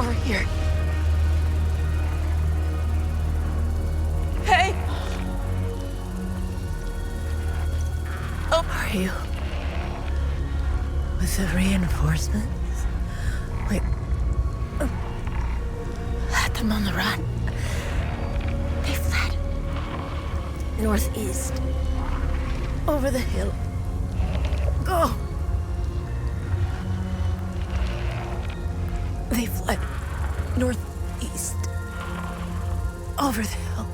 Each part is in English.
over here. Hey! Oh, are you with the reinforcements? Wait, had them on the run. They fled northeast, over the hill. Go! They fled northeast, over the hill.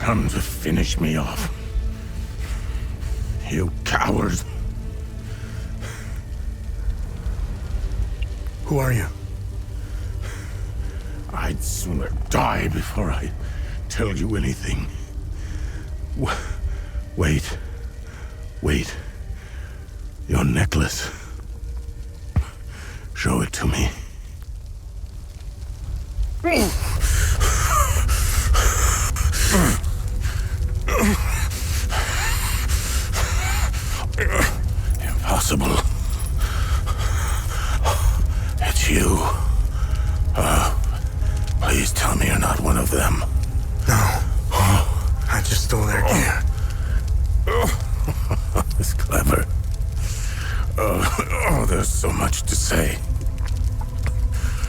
Come to finish me off. You coward. Who are you? I'd sooner die before I tell you anything. Wait. Wait. Your necklace. Show it to me. Impossible. It's you. Please tell me you're not one of them. No. I just stole their gear. It's clever. Oh, there's so much to say.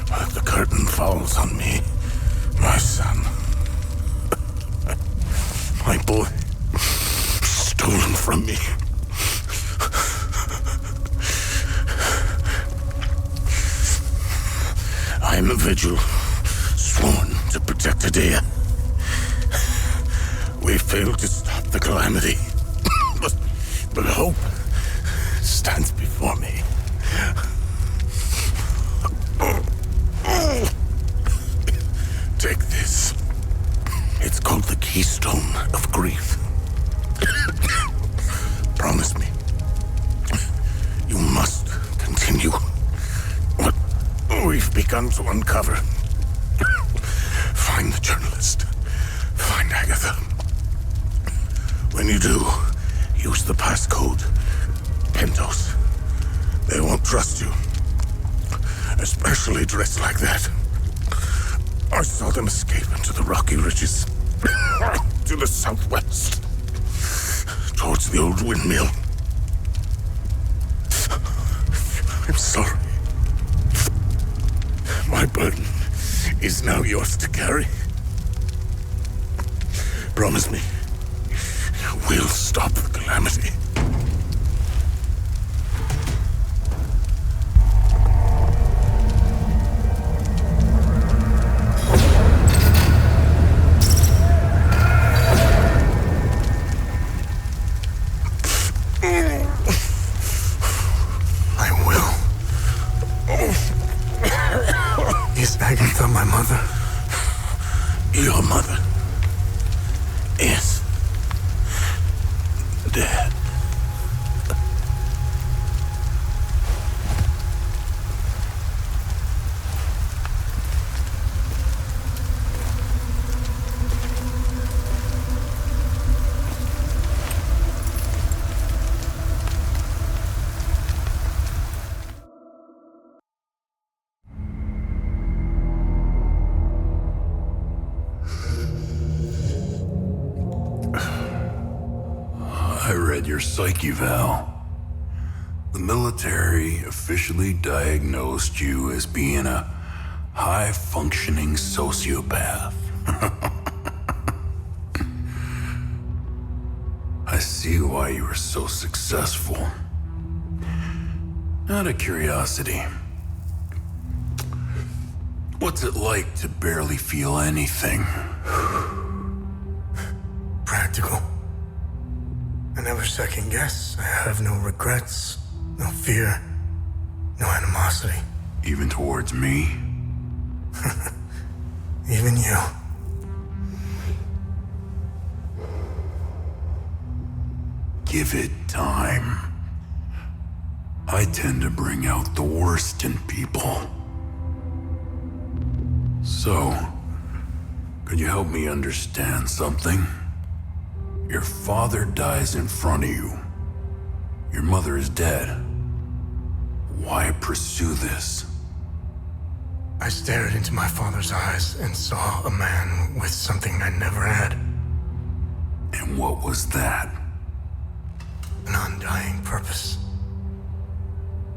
But the curtain falls on me, my son. My boy, stolen from me. I am a vigil, sworn to protect Adea. We failed to stop the Calamity, but hope stands before me. Take this. It's called the Keystone of Grief. Promise me. You must continue what we've begun to uncover. Find the journalist. Find Agatha. When you do, use the passcode. Pentos. They won't trust you. Especially dressed like that. I saw them escape into the rocky ridges. To the southwest. Towards the old windmill. I'm sorry. My burden is now yours to carry. Promise me, we'll stop the Calamity. Is Agatha my mother? Your mother is dead. I read your psyche eval. The military officially diagnosed you as being a high-functioning sociopath. I see why you were so successful. Out of curiosity, what's it like to barely feel anything? Practical. I never second guess. I have no regrets, no fear, no animosity. Even towards me? Even you. Give it time. I tend to bring out the worst in people. So, could you help me understand something? Your father dies in front of you. Your mother is dead. Why pursue this? I stared into my father's eyes and saw a man with something I never had. And what was that? An undying purpose.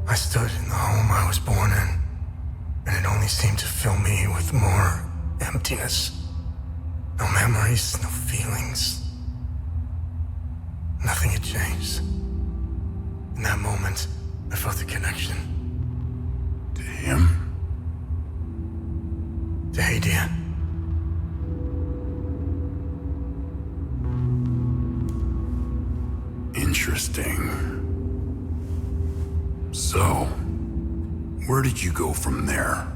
I stood in the home I was born in, and it only seemed to fill me with more emptiness. No memories, no feelings. Nothing had changed. In that moment, I felt a connection. To him? To Adea. Interesting. So, where did you go from there?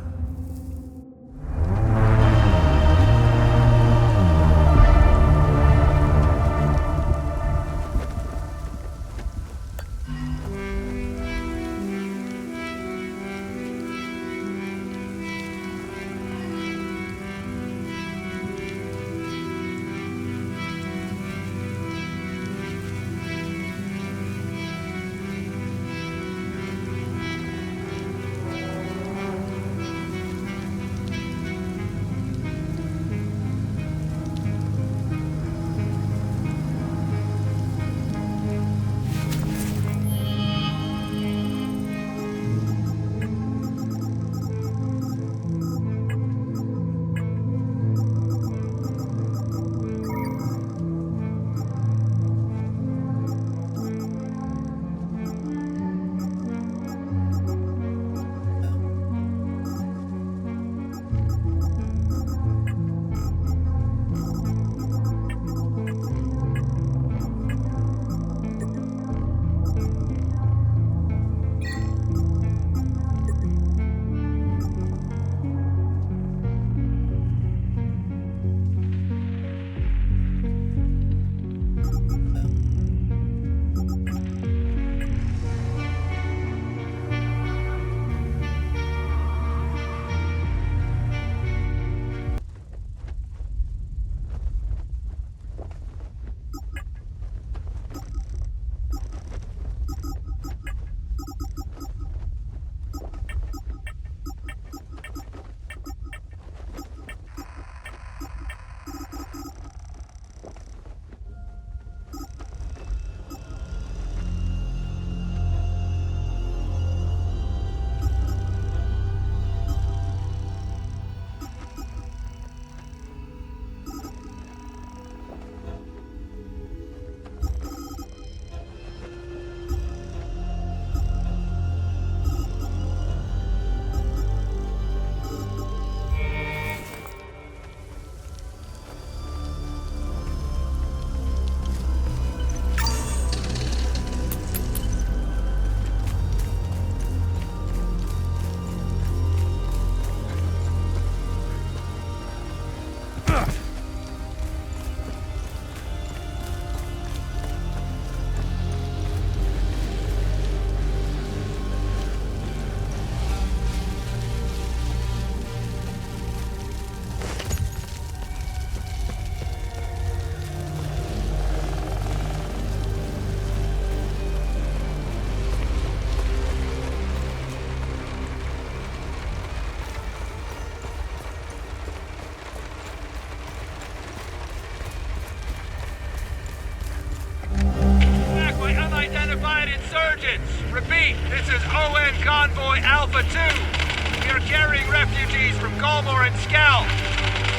Repeat, this is ON Convoy Alpha 2. We are carrying refugees from Galmor and Scal.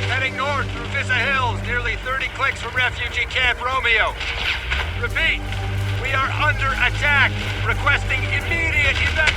Heading north through Vissa Hills, nearly 30 clicks from refugee Camp Romeo. Repeat, we are under attack. Requesting immediate evac...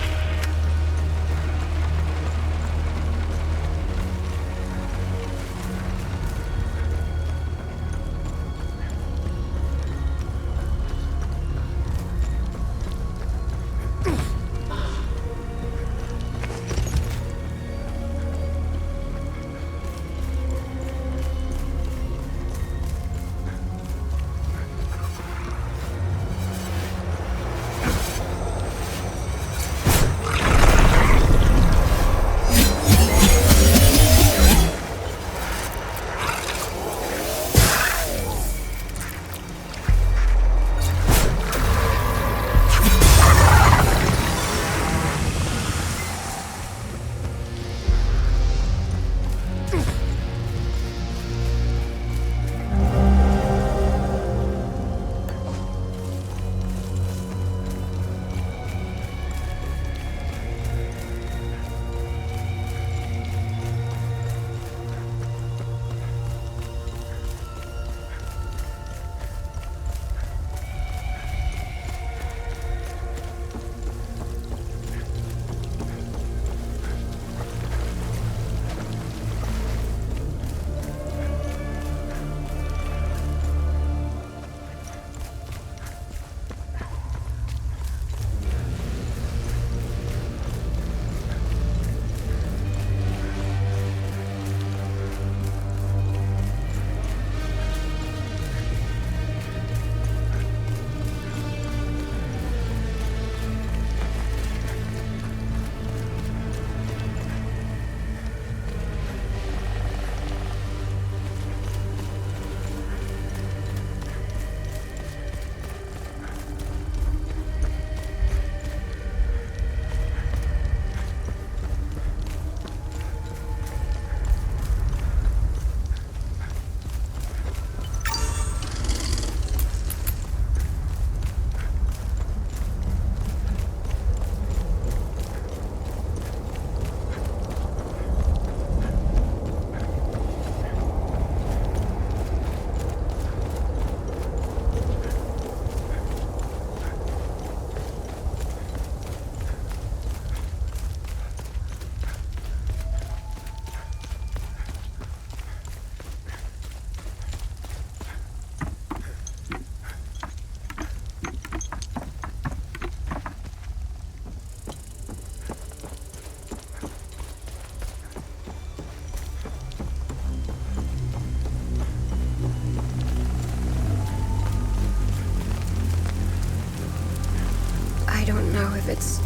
I don't know if it's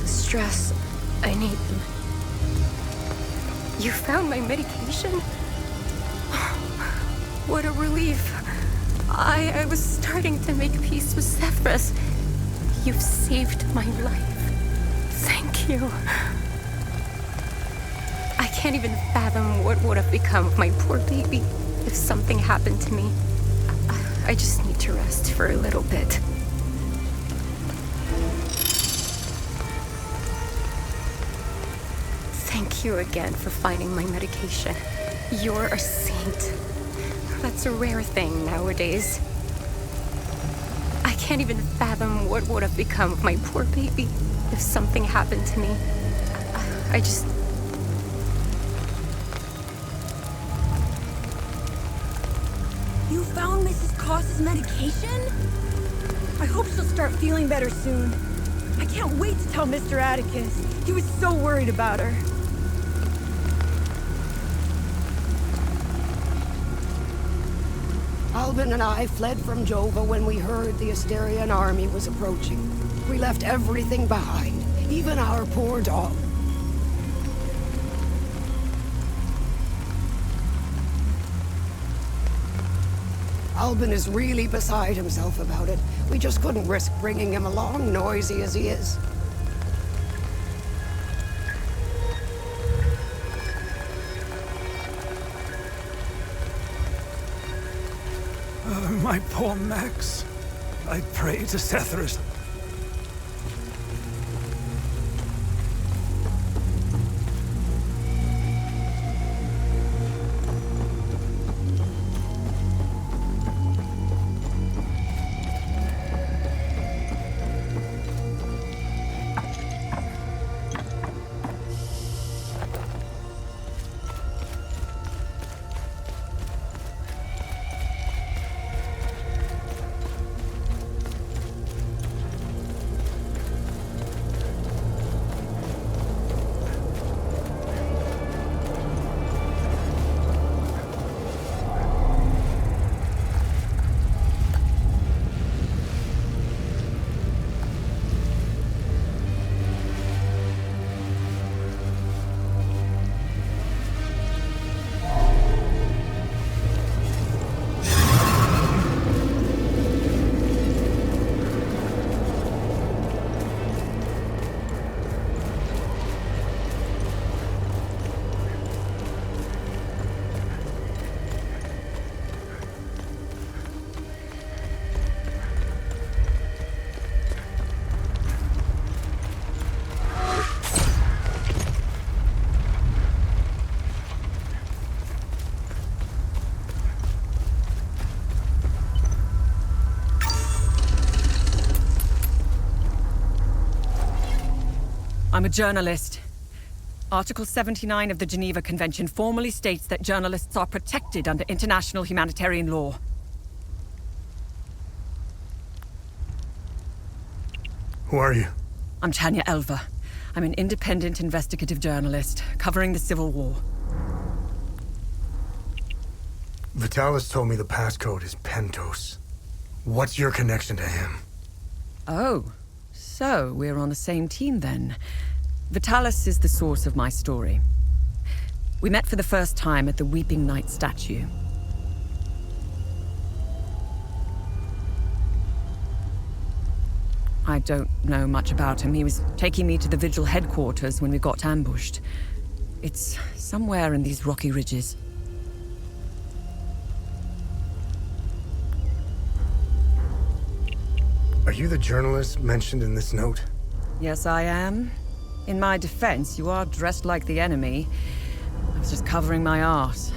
the stress. I need them. You found my medication? What a relief. I was starting to make peace with Zephyrus. You've saved my life. Thank you. I can't even fathom what would have become of my poor baby if something happened to me. I just need to rest for a little bit. Thank you again for finding my medication. You're a saint. That's a rare thing nowadays. I can't even fathom what would have become of my poor baby if something happened to me. I just... You found Mrs. Koss's medication? I hope she'll start feeling better soon. I can't wait to tell Mr. Atticus. He was so worried about her. Albin and I fled from Jova when we heard the Asterian army was approaching. We left everything behind, even our poor dog. Albin is really beside himself about it. We just couldn't risk bringing him along, noisy as he is. My poor Max. I pray to Zephyrus. I'm a journalist. Article 79 of the Geneva Convention formally states that journalists are protected under international humanitarian law. Who are you? I'm Tanya Elva. I'm an independent investigative journalist covering the Civil War. Vitalis told me the passcode is Pentos. What's your connection to him? Oh, so we're on the same team then. Vitalis is the source of my story. We met for the first time at the Weeping Knight statue. I don't know much about him. He was taking me to the Vigil headquarters when we got ambushed. It's somewhere in these rocky ridges. Are you the journalist mentioned in this note? Yes, I am. In my defense, you are dressed like the enemy. I was just covering my arse.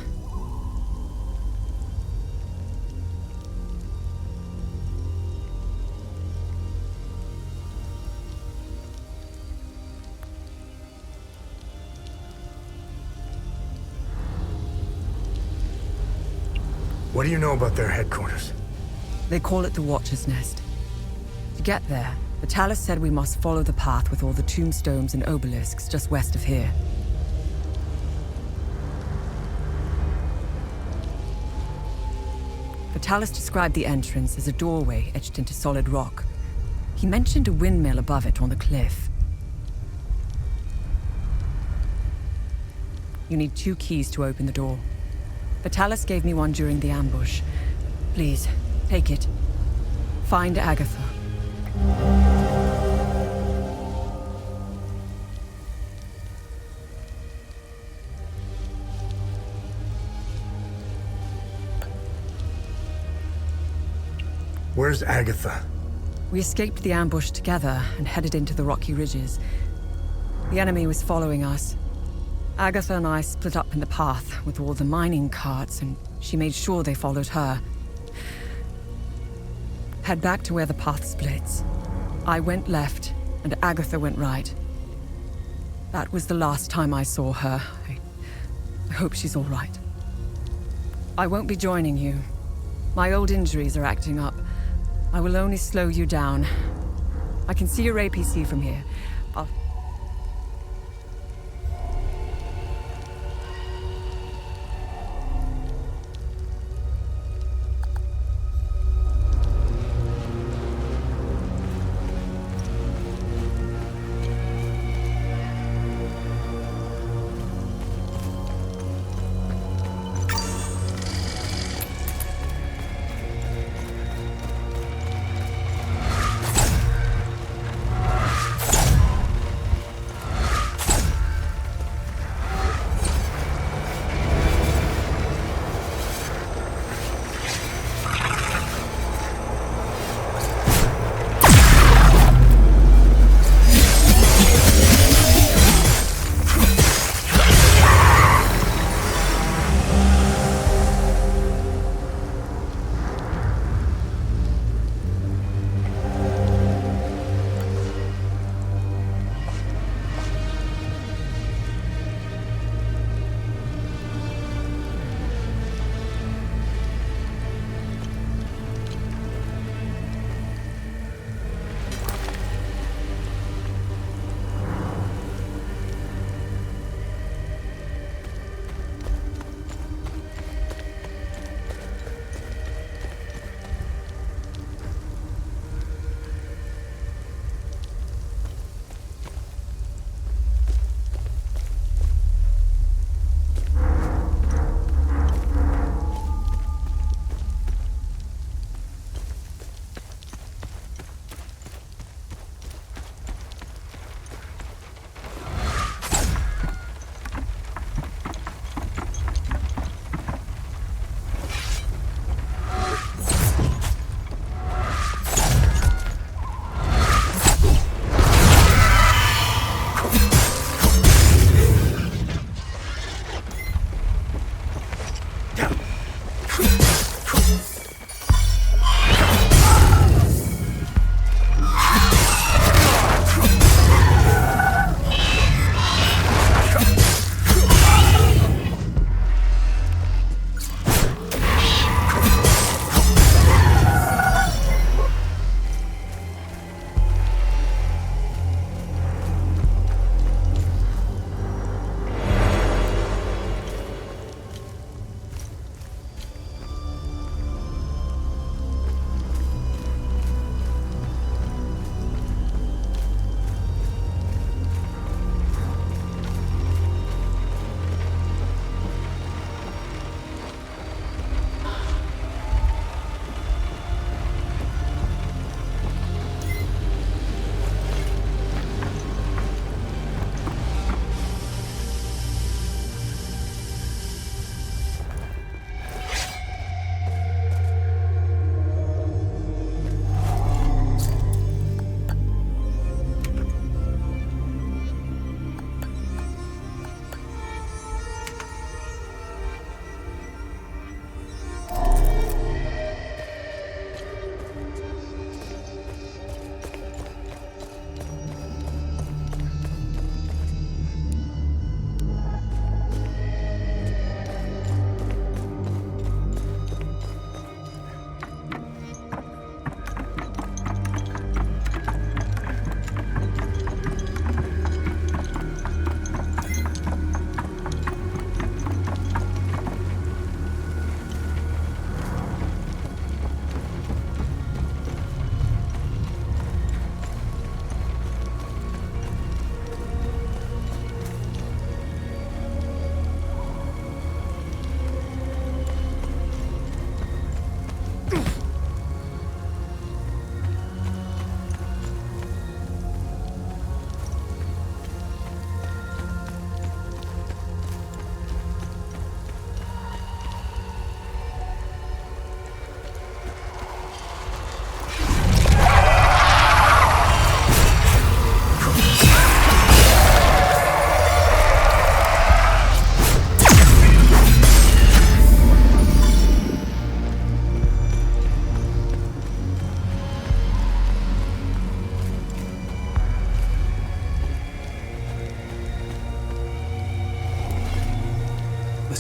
What do you know about their headquarters? They call it the Watcher's Nest. To get there, Vitalis said we must follow the path with all the tombstones and obelisks just west of here. Vitalis described the entrance as a doorway etched into solid rock. He mentioned a windmill above it on the cliff. You need 2 keys to open the door. Vitalis gave me one during the ambush. Please, take it. Find Agatha. Where's Agatha? We escaped the ambush together and headed into the rocky ridges. The enemy was following us. Agatha and I split up in the path with all the mining carts, and she made sure they followed her. Head back to where the path splits. I went left, and Agatha went right. That was the last time I saw her. I hope she's all right. I won't be joining you. My old injuries are acting up. I will only slow you down. I can see your APC from here.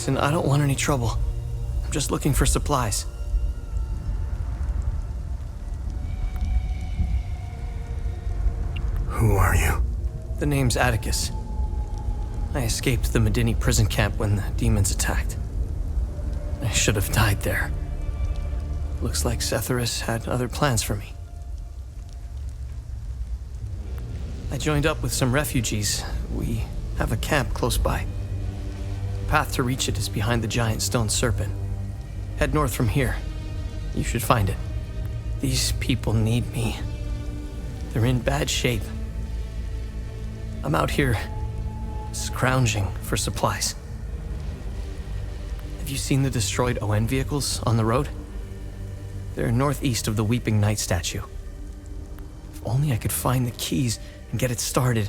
Listen, I don't want any trouble. I'm just looking for supplies. Who are you? The name's Atticus. I escaped the Medini prison camp when the demons attacked. I should have died there. Looks like Setharus had other plans for me. I joined up with some refugees. We have a camp close by. The path to reach it is behind the giant stone serpent. Head north from here. You should find it. These people need me. They're in bad shape. I'm out here scrounging for supplies. Have you seen the destroyed ON vehicles on the road? They're northeast of the Weeping Knight statue. If only I could find the keys and get it started,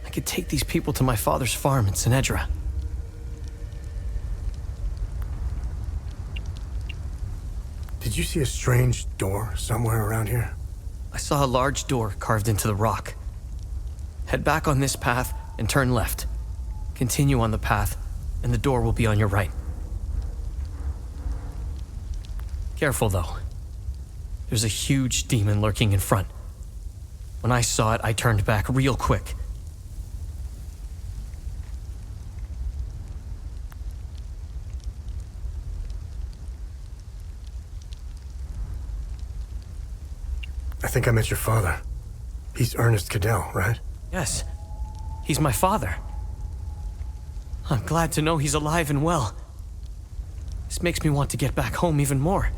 I could take these people to my father's farm in Sinedra. Did you see a strange door somewhere around here? I saw a large door carved into the rock. Head back on this path and turn left. Continue on the path, and the door will be on your right. Careful, though. There's a huge demon lurking in front. When I saw it, I turned back real quick. I think I met your father. He's Ernest Cadell, right? Yes, he's my father. I'm glad to know he's alive and well. This makes me want to get back home even more.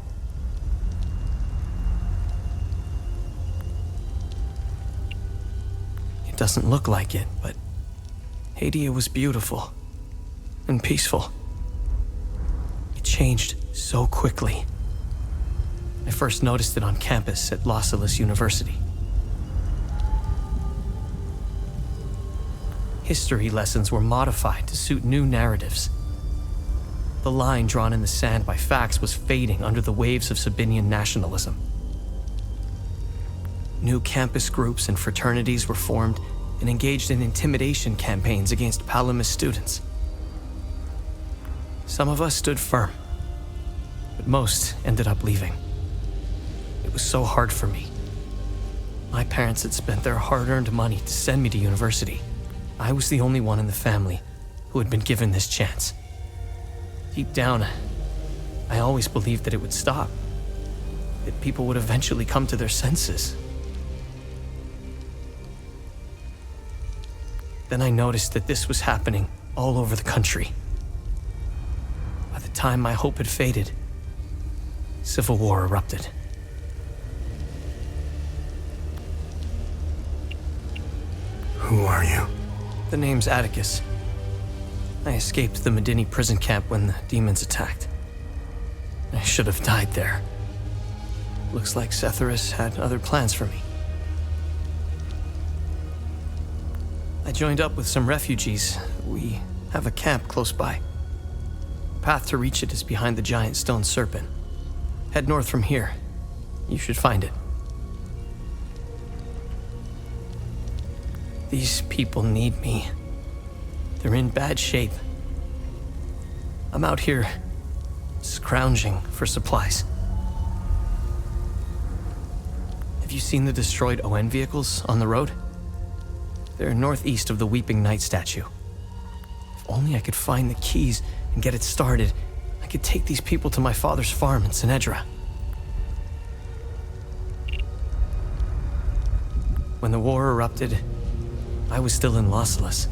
It doesn't look like it, but Hadia was beautiful and peaceful. It changed so quickly. I first noticed it on campus at Los Angeles University. History lessons were modified to suit new narratives. The line drawn in the sand by facts was fading under the waves of Sabinian nationalism. New campus groups and fraternities were formed and engaged in intimidation campaigns against Palamas students. Some of us stood firm, but most ended up leaving. It was so hard for me. My parents had spent their hard-earned money to send me to university. I was the only one in the family who had been given this chance. Deep down, I always believed that it would stop, that people would eventually come to their senses. Then I noticed that this was happening all over the country. By the time my hope had faded, civil war erupted. Who are you? The name's Atticus. I escaped the Medini prison camp when the demons attacked. I should have died there. Looks like Setharus had other plans for me. I joined up with some refugees. We have a camp close by. The path to reach it is behind the giant stone serpent. Head north from here. You should find it. These people need me. They're in bad shape. I'm out here scrounging for supplies. Have you seen the destroyed ON vehicles on the road? They're northeast of the Weeping Knight statue. If only I could find the keys and get it started, I could take these people to my father's farm in Sinedra. When the war erupted, I was still in Los Angeles,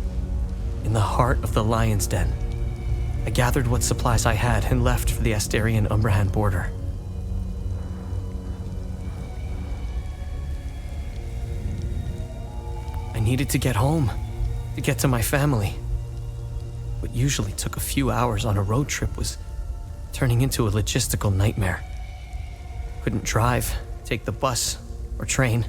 in the heart of the Lion's Den. I gathered what supplies I had and left for the Astarian-Umbrahan border. I needed to get home, to get to my family. What usually took a few hours on a road trip was turning into a logistical nightmare. Couldn't drive, take the bus, or train.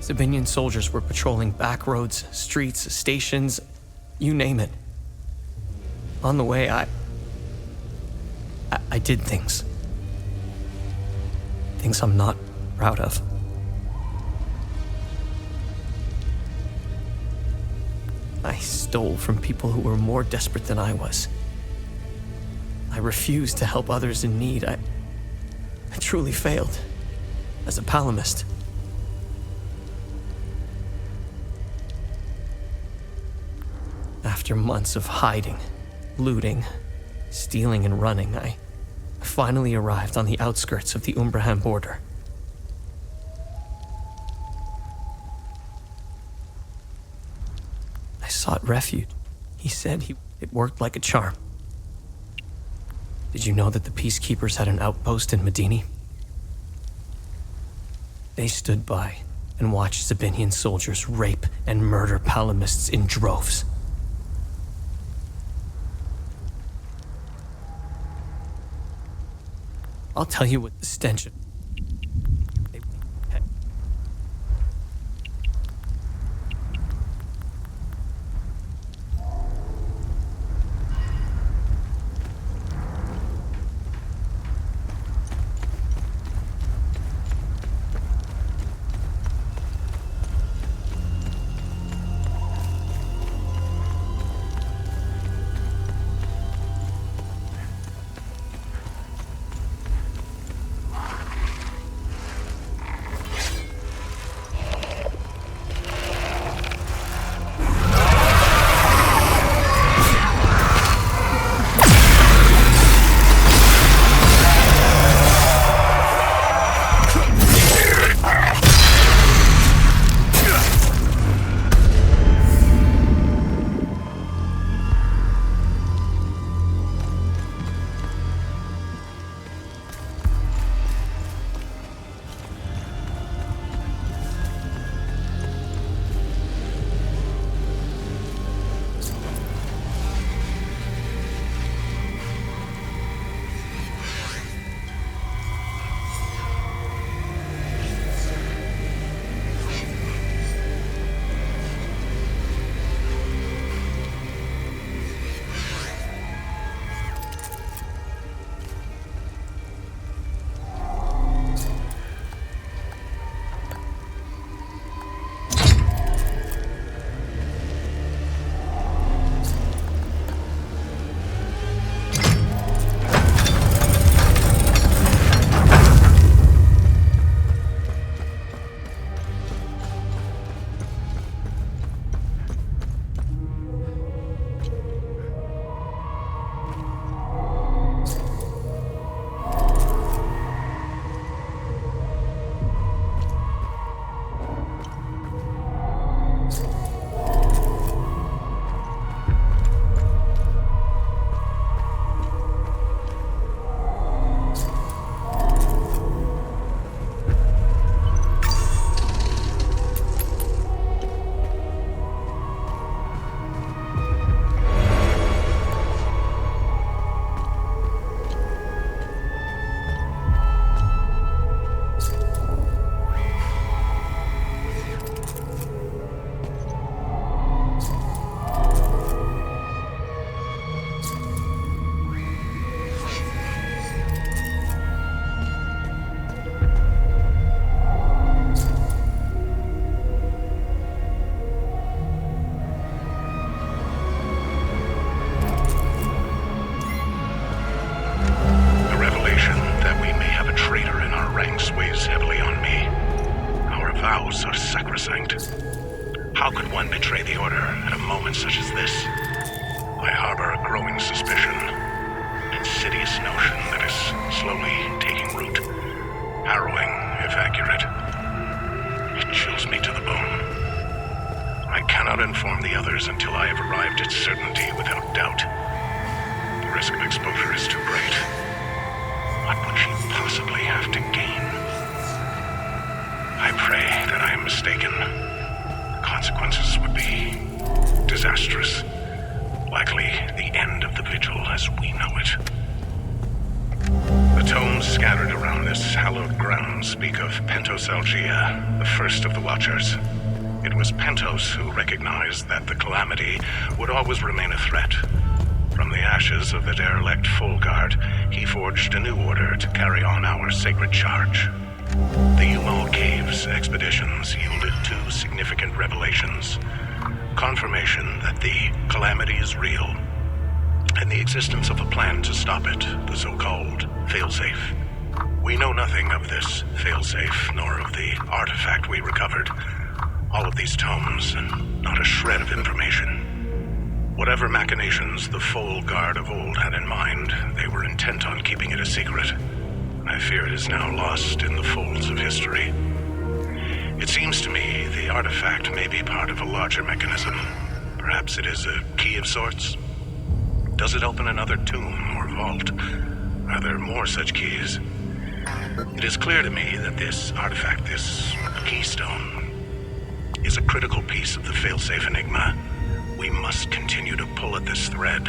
Sabinian soldiers were patrolling back roads, streets, stations, you name it. On the way, I did things. Things I'm not proud of. stole from people who were more desperate than I was. I refused to help others in need. I truly failed as a palamist. After months of hiding, looting, stealing, and running, I finally arrived on the outskirts of the Umbraham border. I sought refuge. He said it worked like a charm. Did you know that the peacekeepers had an outpost in Medini? They stood by and watched Sabinian soldiers rape and murder palamists in droves. I'll tell you what the stench of... How could one betray the Order at a moment such as this? I harbor a growing suspicion, an insidious notion that is slowly taking root. Harrowing, if accurate. It chills me to the bone. I cannot inform the others until I have arrived at certainty without doubt. The risk of exposure is too great. What would she possibly have to gain? I pray that I am mistaken. The consequences would be disastrous. Likely the end of the Vigil as we know it. The tomes scattered around this hallowed ground speak of Pentos Algia, the first of the Watchers. It was Pentos who recognized that the Calamity would always remain a threat. From the ashes of the derelict Folgard, he forged a new order to carry on our sacred charge. The Umal Caves expeditions yielded two significant revelations. confirmation that the Calamity is real, and the existence of a plan to stop it, the so-called failsafe. We know nothing of this failsafe, nor of the artifact we recovered. All of these tomes, and not a shred of information. Whatever machinations the Foal Guard of old had in mind, they were intent on keeping it a secret. I fear it is now lost in the folds of history. It seems to me the artifact may be part of a larger mechanism. Perhaps it is a key of sorts. Does it open another tomb or vault? Are there more such keys? It is clear to me that this artifact, this keystone, is a critical piece of the failsafe enigma. We must continue to pull at this thread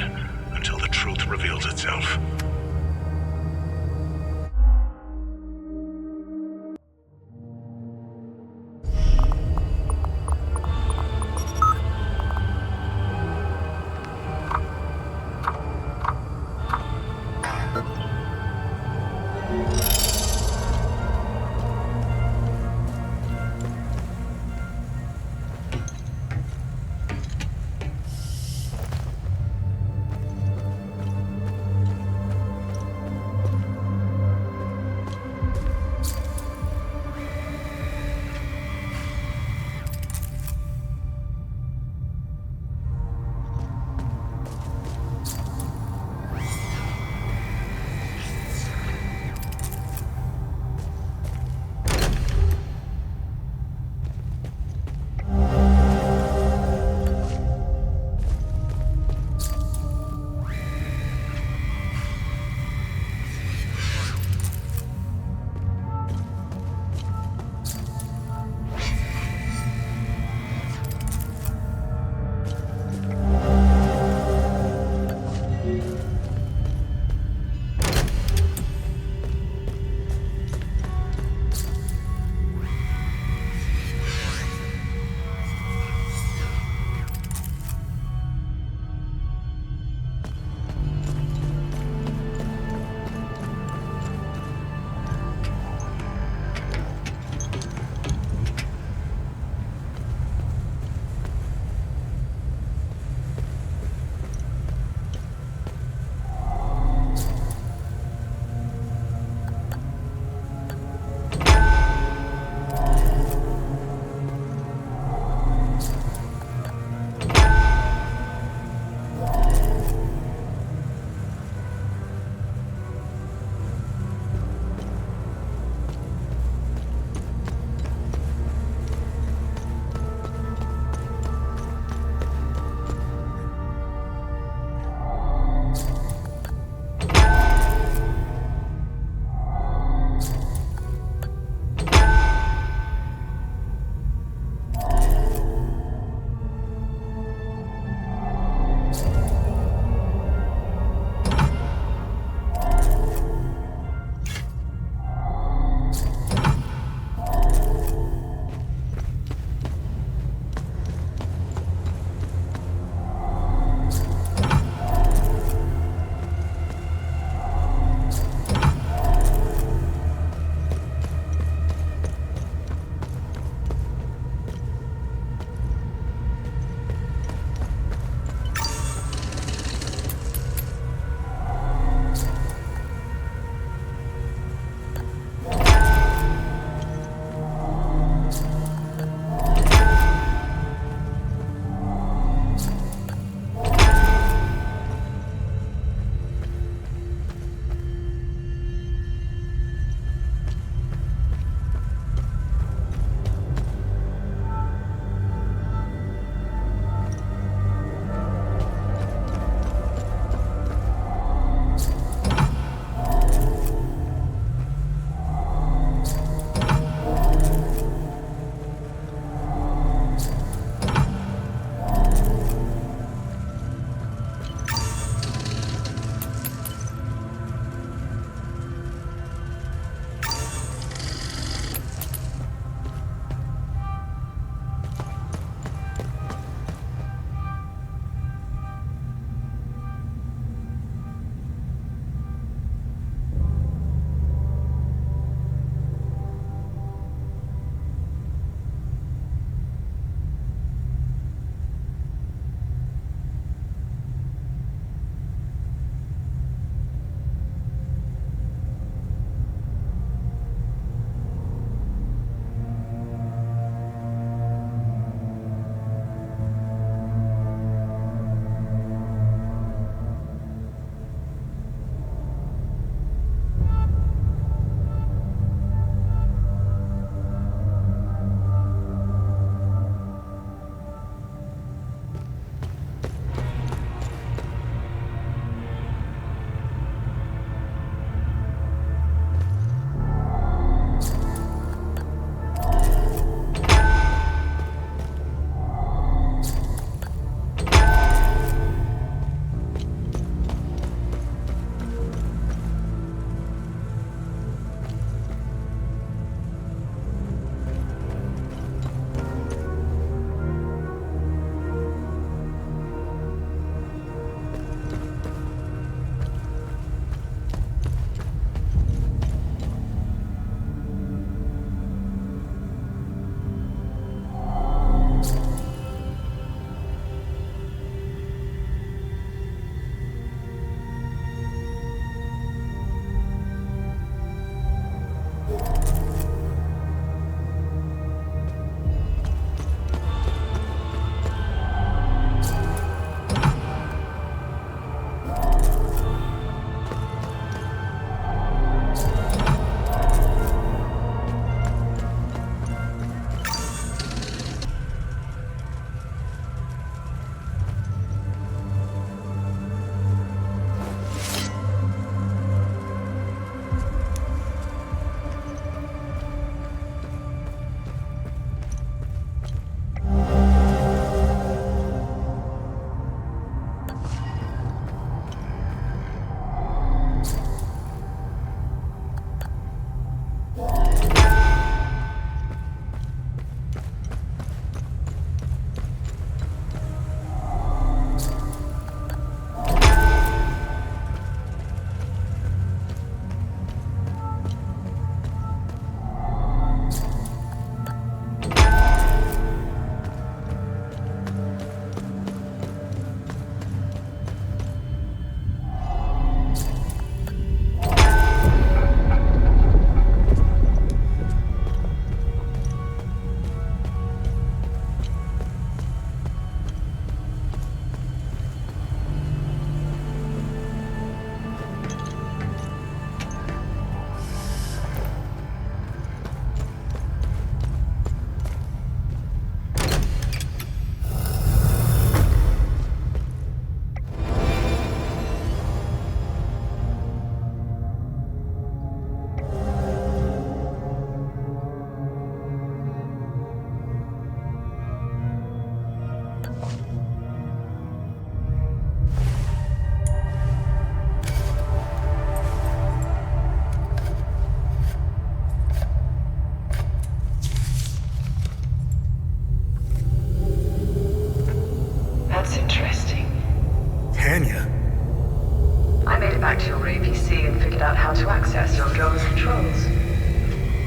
until the truth reveals itself.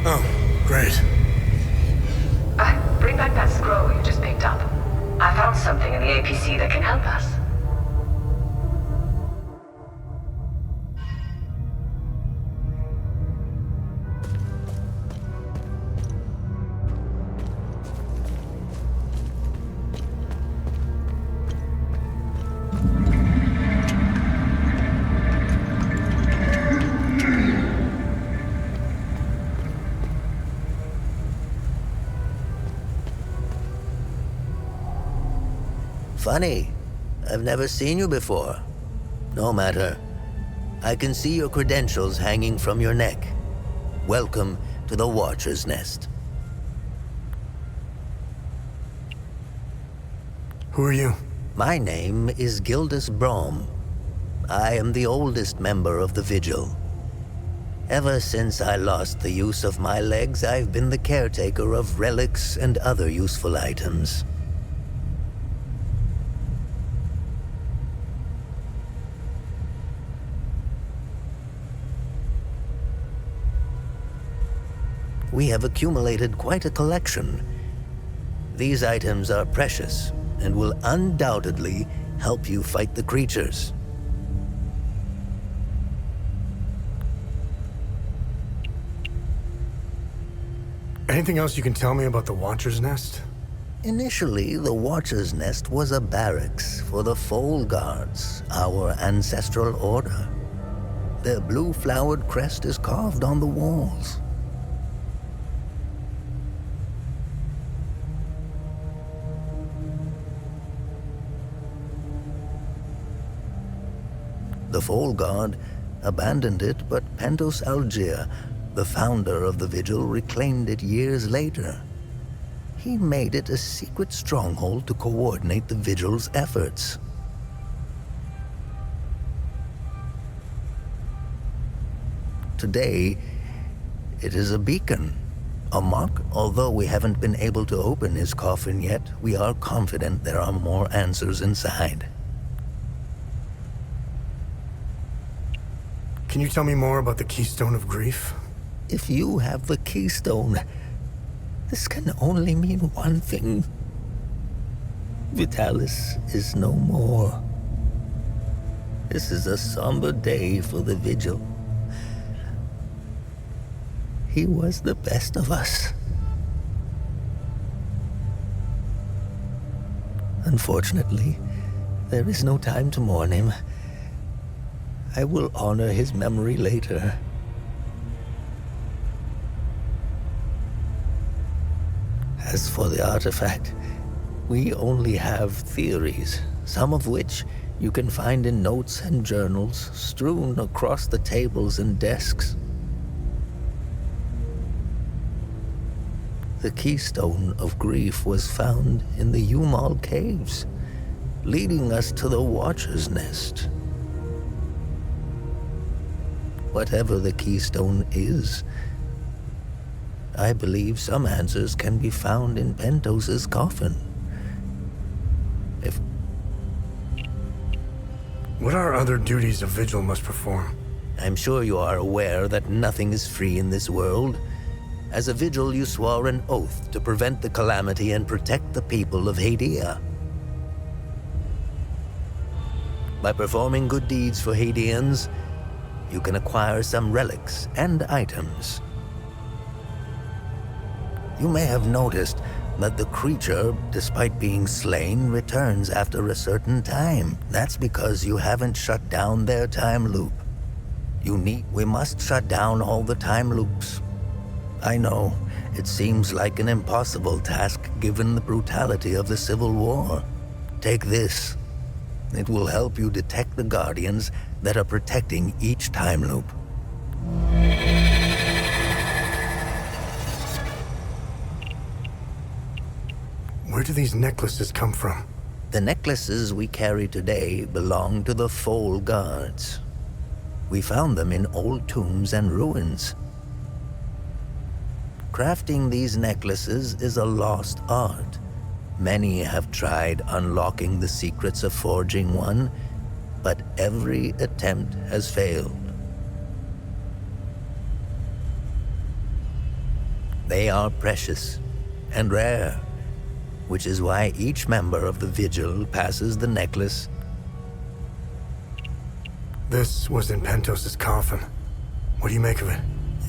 Oh, great. Bring back that scroll you just picked up. I found something in the APC that can help us. Funny. I've never seen you before. No matter. I can see your credentials hanging from your neck. Welcome to the Watcher's Nest. Who are you? My name is Gildas Brom. I am the oldest member of the Vigil. Ever since I lost the use of my legs, I've been the caretaker of relics and other useful items. We have accumulated quite a collection. These items are precious and will undoubtedly help you fight the creatures. Anything else you can tell me about the Watcher's Nest? Initially, the Watcher's Nest was a barracks for the Foal Guards, our ancestral order. Their blue-flowered crest is carved on the walls. The Foal Guard abandoned it, but Pentos Algier, the founder of the Vigil, reclaimed it years later. He made it a secret stronghold to coordinate the Vigil's efforts. Today, it is a beacon. A mark. Although we haven't been able to open his coffin yet, we are confident there are more answers inside. Can you tell me more about the Keystone of Grief? If you have the Keystone, this can only mean one thing. Vitalis is no more. This is a somber day for the Vigil. He was the best of us. Unfortunately, there is no time to mourn him. I will honor his memory later. As for the artifact, we only have theories, some of which you can find in notes and journals strewn across the tables and desks. The Keystone of Grief was found in the Umal Caves, leading us to the Watcher's Nest. Whatever the Keystone is, I believe some answers can be found in Pentos's coffin. What are other duties a Vigil must perform? I'm sure you are aware that nothing is free in this world. As a Vigil, you swore an oath to prevent the Calamity and protect the people of Hadia. By performing good deeds for Hadians, you can acquire some relics and items. You may have noticed that the creature, despite being slain, returns after a certain time. That's because you haven't shut down their time loop. We must shut down all the time loops. I know, it seems like an impossible task given the brutality of the Civil War. Take this. It will help you detect the Guardians that are protecting each time loop. Where do these necklaces come from? The necklaces we carry today belong to the Foal Guards. We found them in old tombs and ruins. Crafting these necklaces is a lost art. Many have tried unlocking the secrets of forging one, but every attempt has failed. They are precious and rare, which is why each member of the Vigil passes the necklace. This was in Pentos's coffin. What do you make of it?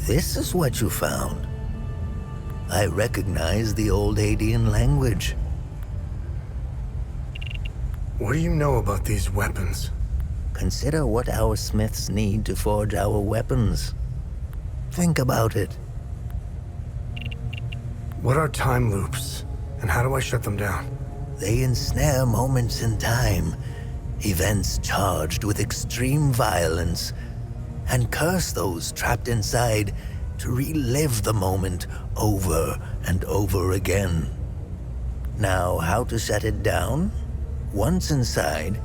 This is what you found. I recognize the old Hadean language. What do you know about these weapons? Consider what our smiths need to forge our weapons. Think about it. What are time loops, and how do I shut them down? They ensnare moments in time, events charged with extreme violence, and curse those trapped inside to relive the moment over and over again. Now, how to shut it down? Once inside,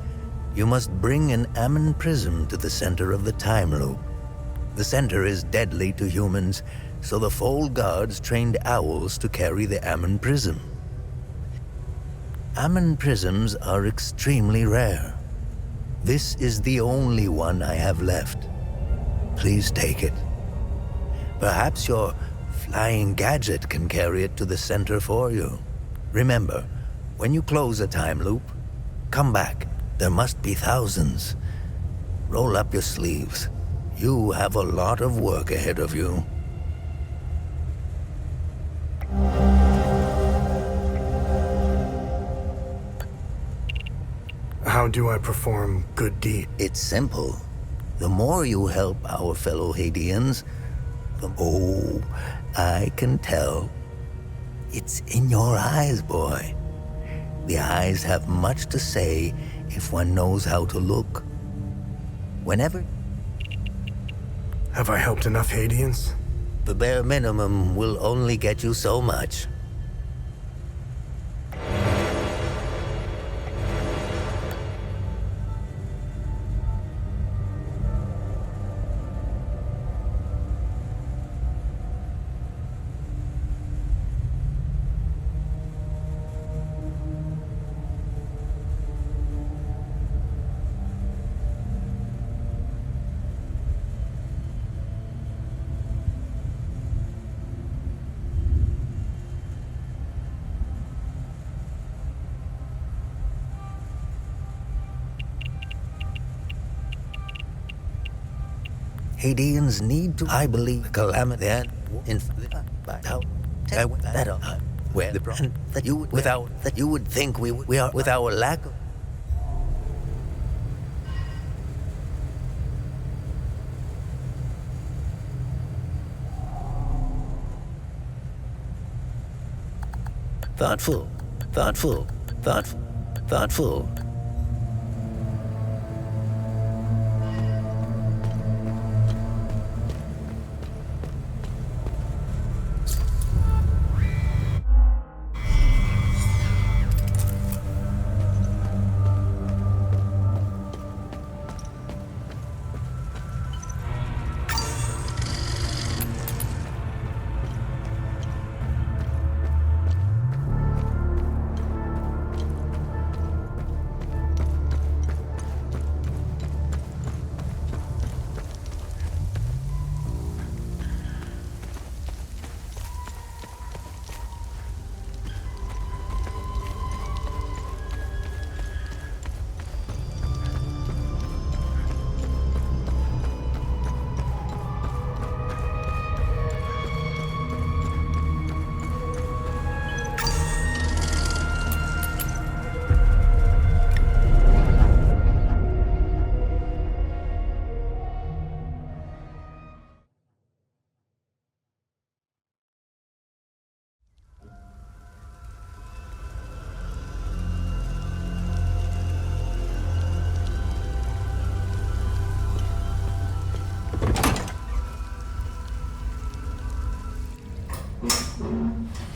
you must bring an Ammon prism to the center of the time loop. The center is deadly to humans, so the Fold Guards trained owls to carry the Ammon prism. Ammon prisms are extremely rare. This is the only one I have left. Please take it. Perhaps your flying gadget can carry it to the center for you. Remember, when you close a time loop, come back. There must be thousands. Roll up your sleeves. You have a lot of work ahead of you. How do I perform good deed? It's simple. The more you help our fellow Hadeans, oh, I can tell. It's in your eyes, boy. The eyes have much to say if one knows how to look. Whenever... Have I helped enough Hadeans? The bare minimum will only get you so much. Hadeans need to, I believe, Calamity and where the problem that you would, without that you would think we are with our lack of. Thoughtful.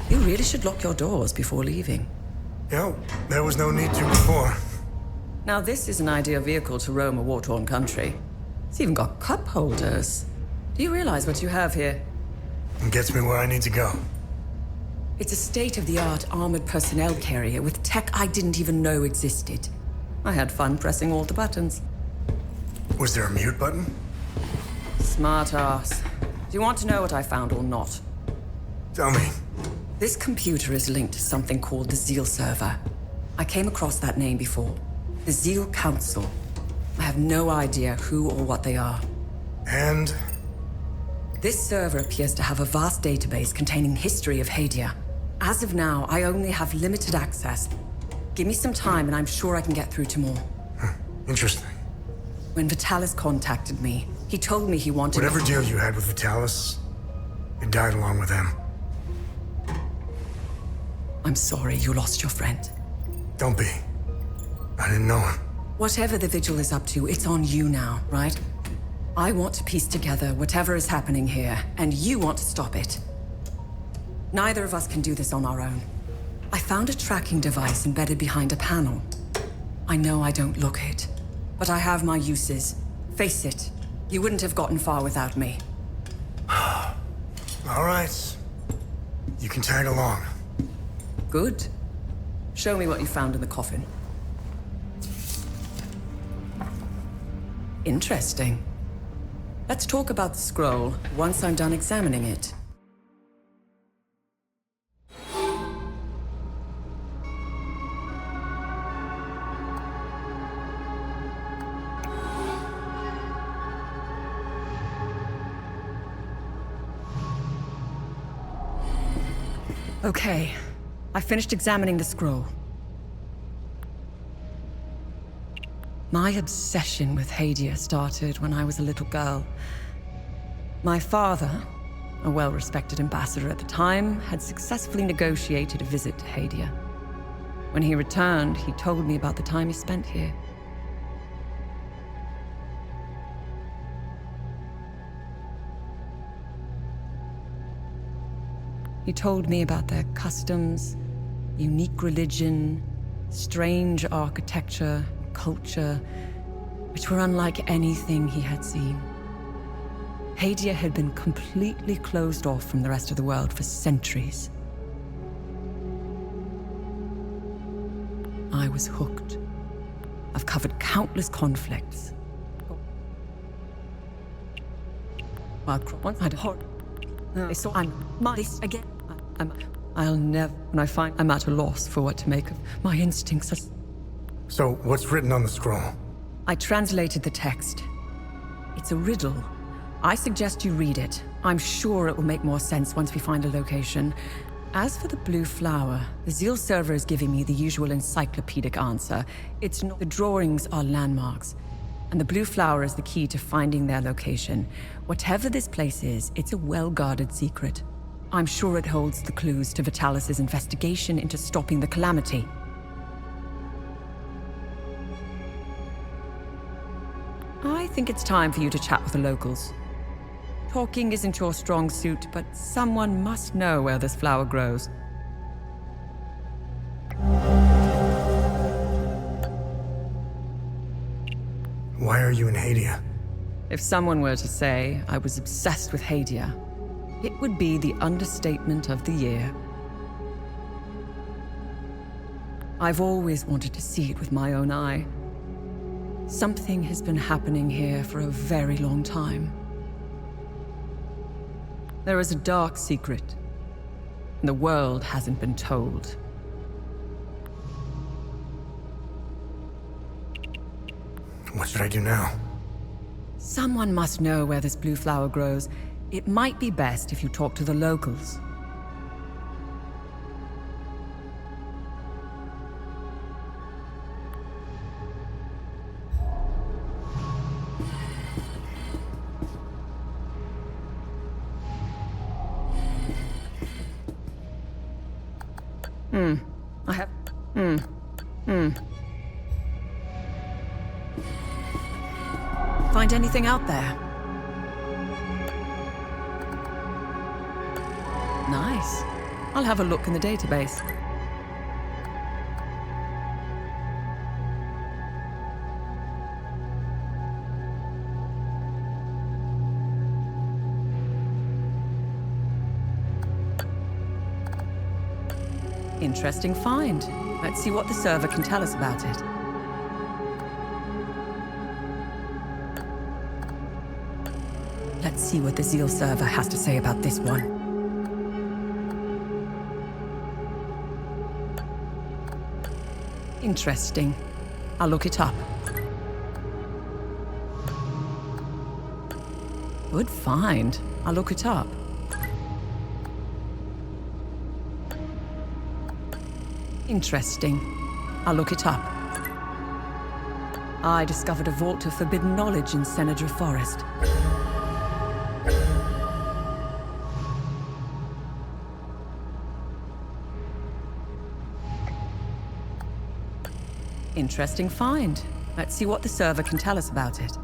You really should lock your doors before leaving. Yeah, there was no need to before. Now this is an ideal vehicle to roam a war-torn country. It's even got cup holders. Do you realize what you have here? It gets me where I need to go. It's a state-of-the-art armored personnel carrier with tech I didn't even know existed. I had fun pressing all the buttons. Was there a mute button? Smart ass. Do you want to know what I found or not? Tell me. This computer is linked to something called the Zeal server. I came across that name before. The Zeal Council. I have no idea who or what they are. And? This server appears to have a vast database containing history of Hadia. As of now, I only have limited access. Give me some time and I'm sure I can get through to more. Interesting. When Vitalis contacted me, he told me he wanted... Whatever deal you had with Vitalis, it died along with him. I'm sorry you lost your friend. Don't be. I didn't know him. Whatever the Vigil is up to, it's on you now, right? I want to piece together whatever is happening here, and you want to stop it. Neither of us can do this on our own. I found a tracking device embedded behind a panel. I know I don't look it, but I have my uses. Face it, you wouldn't have gotten far without me. All right. You can tag along. Good. Show me what you found in the coffin. Interesting. Let's talk about the scroll once I'm done examining it. Okay, I finished examining the scroll. My obsession with Hadia started when I was a little girl. My father, a well-respected ambassador at the time, had successfully negotiated a visit to Hadia. When he returned, he told me about the time he spent here. He told me about their customs, unique religion, strange architecture, culture, which were unlike anything he had seen. Hadia had been completely closed off from the rest of the world for centuries. I was hooked. I've covered countless conflicts. While once I'd heard, I saw this again. I'll never. When I find I'm at a loss for what to make of my instincts. So, what's written on the scroll? I translated the text. It's a riddle. I suggest you read it. I'm sure it will make more sense once we find a location. As for the blue flower, the Zeal server is giving me the usual encyclopedic answer. It's not. The drawings are landmarks, and the blue flower is the key to finding their location. Whatever this place is, it's a well-guarded secret. I'm sure it holds the clues to Vitalis' investigation into stopping the Calamity. I think it's time for you to chat with the locals. Talking isn't your strong suit, but someone must know where this flower grows. Why are you in Hadia? If someone were to say I was obsessed with Hadia, it would be the understatement of the year. I've always wanted to see it with my own eye. Something has been happening here for a very long time. There is a dark secret, and the world hasn't been told. What should I do now? Someone must know where this blue flower grows. It might be best if you talk to the locals. I have... Find anything out there? Nice. I'll have a look in the database. Interesting find. Let's see what the server can tell us about it. Let's see what the Zeal server has to say about this one. Interesting. I'll look it up. Good find. I'll look it up. Interesting. I'll look it up. I discovered a vault of forbidden knowledge in Senator Forest. Interesting find. Let's see what the server can tell us about it.